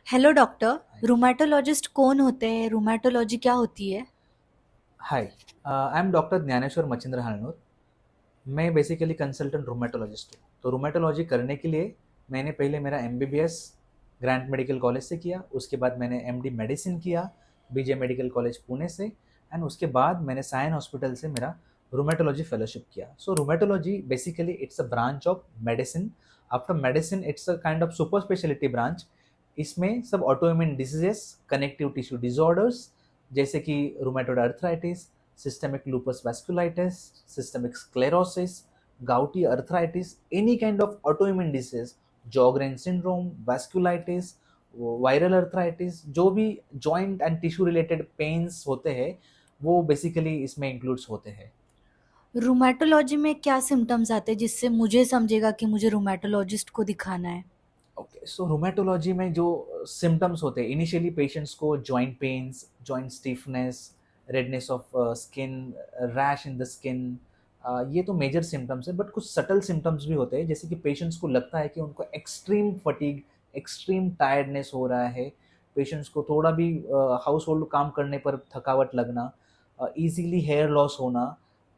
Hello doctor. Hi. Rheumatologist कौन होते हैं? रूमेटोलॉजी क्या होती है? Hi. I am doctor Dnyaneshwar Machindra Halnoor. मैं बेसिकली कंसल्टेंट रूमेटोलॉजिस्ट हूँ। तो रूमेटोलॉजी करने के लिए मैंने पहले मेरा एमबीबीएस ग्रांट मेडिकल कॉलेज से किया। उसके बाद मैंने एमडी मेडिसिन किया बीजे मेडिकल कॉलेज पुणे से। एंड उसके बाद मैंने सायन हॉस्पिटल से मेरा रूमेटोलॉजी फेलोशिप किया। So rheumatology basically it's a branch of medicine. After medicine it's a kind of super speciality branch. इसमें सब autoimmune diseases, connective tissue disorders जैसे कि rheumatoid arthritis, systemic lupus vasculitis, systemic sclerosis, gouty arthritis, any kind of autoimmune disease, Sjogren syndrome, vasculitis, viral arthritis, जो भी joint and tissue related pains होते हैं वो basically इसमें इंक्लूड्स होते हैं। रूमेटोलॉजी में क्या सिम्टम्स आते हैं जिससे मुझे समझेगा कि मुझे रूमेटोलॉजिस्ट को दिखाना है? ओके, सो रोमेटोलॉजी में जो सिम्टम्स होते हैं इनिशियली पेशेंट्स को joint pains, joint stiffness, redness of skin, rash in the skin, ये तो मेजर सिम्टम्स है। बट कुछ सटल सिम्टम्स भी होते हैं जैसे कि पेशेंट्स को लगता है कि उनको एक्सट्रीम फटीग, एक्सट्रीम टायर्डनेस हो रहा है। पेशेंट्स को थोड़ा भी हाउस होल्ड काम करने पर थकावट लगना, इजीली हेयर लॉस होना,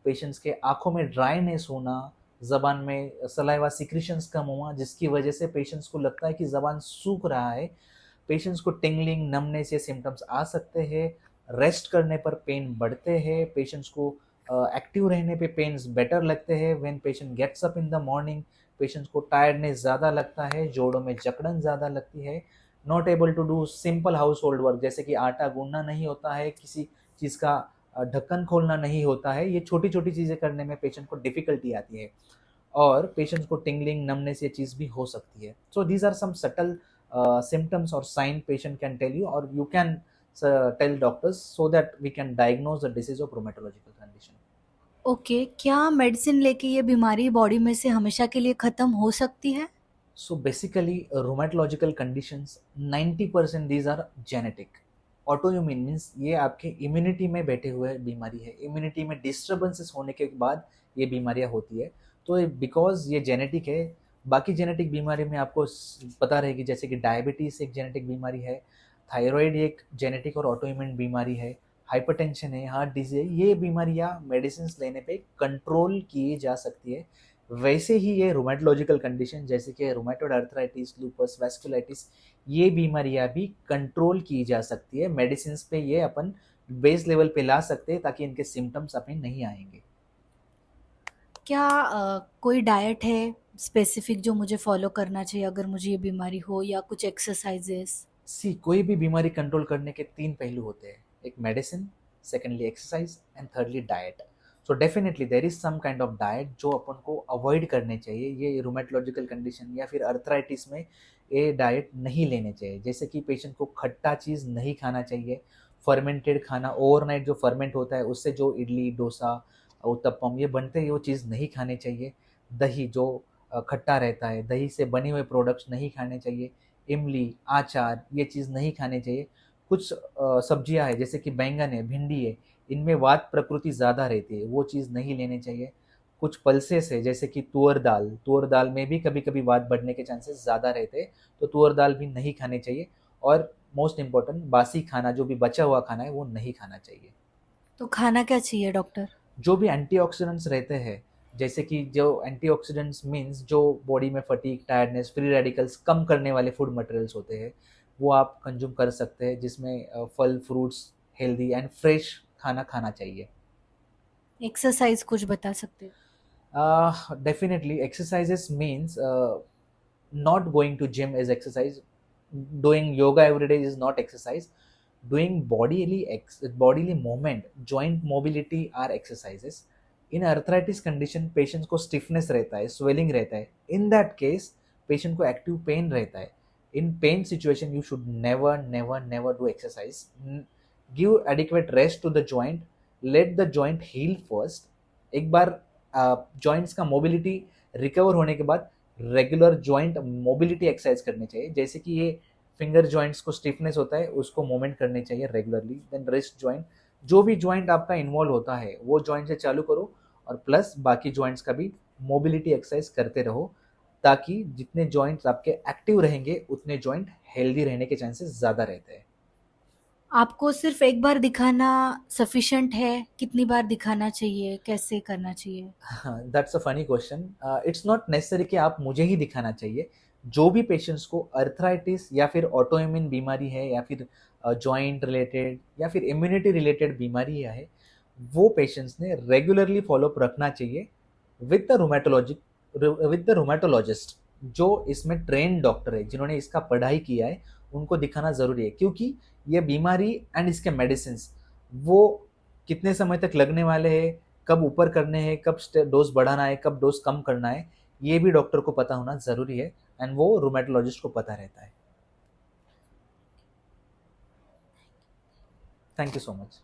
पेशेंट्स के आंखों में ड्राइनेस होना, ज़बान में सलाइवा सिक्रीशंस कम हुआ जिसकी वजह से पेशेंट्स को लगता है कि ज़बान सूख रहा है। पेशेंट्स को टिंगलिंग, नमनेस ये सिम्टम्स आ सकते हैं। रेस्ट करने पर पेन बढ़ते हैं। पेशेंट्स को एक्टिव रहने पे पेन्स बेटर लगते हैं। When patient gets up in the morning patients को टायर्डनेस ज़्यादा लगता है, जोड़ों में जकड़न ज़्यादा लगती है। Not able to do simple household work जैसे कि आटा गूंदना नहीं होता है, किसी चीज़ का ढक्कन खोलना नहीं होता है। ये छोटी छोटी चीज़ें करने में पेशेंट को डिफ़िकल्टी आती है और पेशेंट्स को टिंगलिंग, नमनेस ये चीज़ भी हो सकती है। So these are some subtle symptoms or sign patient can tell you or you can tell doctors so that we can diagnose the disease of rheumatological condition. Okay, क्या medicine लेके ये बीमारी body में से हमेशा के लिए खत्म हो सकती है? So basically, rheumatological conditions 90% these are genetic. Autoimmune means ये आपके इम्यूनिटी में बैठे हुए बीमारी है। इम्यूनिटी में डिस्टर्बेंसेस होने के बाद ये बीमारियां होती है। तो बिकॉज ये जेनेटिक है। बाकी जेनेटिक बीमारी में आपको पता रहेगी जैसे कि डायबिटीज एक जेनेटिक बीमारी है, थायराइड एक जेनेटिक और ऑटोइम्यून बीमारी है, हाइपरटेंशन है, हार्ट डिजीज है। ये बीमारियां मेडिसिन लेने पे कंट्रोल की जा सकती है। वैसे ही ये रोमेटोलॉजिकल कंडीशन जैसे कि रोमेटोइड अर्थराइटिस, लूपस, वैस्कुलाइटिस, ये बीमारियां भी कंट्रोल की जा सकती है। मेडिसिन पे ये अपन बेस लेवल पे ला सकते हैं ताकि इनके सिम्टम्स अपने नहीं आएंगे। क्या कोई डाइट है स्पेसिफिक जो मुझे फॉलो करना चाहिए अगर मुझे ये बीमारी हो, या कुछ एक्सरसाइजेस? सी कोई भी बीमारी कंट्रोल करने के तीन पहलू होते हैं, एक medicine, secondly exercise and thirdly diet. So definitely there is some kind of diet जो अपन को अवॉइड करने चाहिए। ये रूमेटोलॉजिकल कंडीशन या फिर अर्थराइटिस में ये डाइट नहीं लेने चाहिए। जैसे कि पेशेंट को खट्टा चीज़ नहीं खाना चाहिए, फर्मेंटेड खाना, ओवरनाइट जो फर्मेंट होता है उससे जो इडली, डोसा, उत्तपम ये बनते हैं वो चीज़ नहीं खाने चाहिए। दही जो खट्टा रहता है, दही से बने हुए प्रोडक्ट्स नहीं खाने चाहिए। इमली, आचार ये चीज़ नहीं खाने चाहिए। कुछ सब्जियां है जैसे कि बैंगन है, भिंडी है, इनमें वात प्रकृति ज़्यादा रहती है, वो चीज़ नहीं लेने चाहिए। कुछ पल्सेस है जैसे कि तुअर दाल में भी कभी कभी वात बढ़ने के चांसेस ज़्यादा रहते हैं, तो तुअर दाल भी नहीं खानी चाहिए। और मोस्ट इम्पॉर्टेंट बासी खाना जो भी बचा हुआ खाना है वो नहीं खाना चाहिए। तो खाना क्या चाहिए डॉक्टर? जो भी एंटीऑक्सीडेंट्स रहते हैं जैसे कि जो एंटीऑक्सीडेंट्स मीन्स जो बॉडी में फटीग, टायर्डनेस, फ्री रेडिकल्स कम करने वाले फूड मटेरियल्स होते हैं वो आप कंज्यूम कर सकते हैं, जिसमें फल, फ्रूट्स, हेल्दी एंड फ्रेश खाना खाना चाहिए। एक्सरसाइज कुछ बता सकते हो? Definitely exercises means not going to gym is exercise. Doing yoga every day is not exercise. Doing bodily movement, joint mobility are exercises. In arthritis condition patients को stiffness रहता है, swelling रहता है, in that case patient को active pain रहता है। In pain situation you should never do exercise. Give adequate rest to the joint, let the joint heal first। एक बार joints का मोबिलिटी रिकवर होने के बाद रेगुलर जॉइंट मोबिलिटी एक्सरसाइज करनी चाहिए। जैसे कि ये फिंगर जॉइंट्स को स्टिफनेस होता है उसको मूवमेंट करने चाहिए रेगुलरली। देन रिस्ट जॉइंट, जो भी जॉइंट आपका इन्वॉल्व होता है वो जॉइंट से चालू करो और प्लस बाकी जॉइंट्स का भी मोबिलिटी एक्सरसाइज करते रहो ताकि जितने जॉइंट्स आपके एक्टिव रहेंगे उतने जॉइंट हेल्दी रहने के चांसेस ज़्यादा रहते हैं। आपको सिर्फ एक बार दिखाना सफिशिएंट है? कितनी बार दिखाना चाहिए? कैसे करना चाहिए? That's a funny question. It's not necessary कि आप मुझे ही दिखाना चाहिए। जो भी पेशेंट्स को अर्थराइटिस या फिर ऑटोइम्यून बीमारी है या फिर जॉइंट रिलेटेड या फिर इम्यूनिटी रिलेटेड बीमारी है, वो पेशेंट्स ने रेगुलरली फॉलोअप रखना चाहिए with the rheumatologic with the rheumatologist, जो इसमें ट्रेन डॉक्टर है, जिन्होंने इसका पढ़ाई किया है। उनको दिखाना ज़रूरी है, क्योंकि ये बीमारी एंड इसके मेडिसिन वो कितने समय तक लगने वाले हैं, कब ऊपर करने हैं, कब डोज बढ़ाना है, कब डोज कम करना है, ये भी डॉक्टर को पता होना ज़रूरी है। एंड वो रोमेटोलॉजिस्ट को पता रहता है। Thank you so much.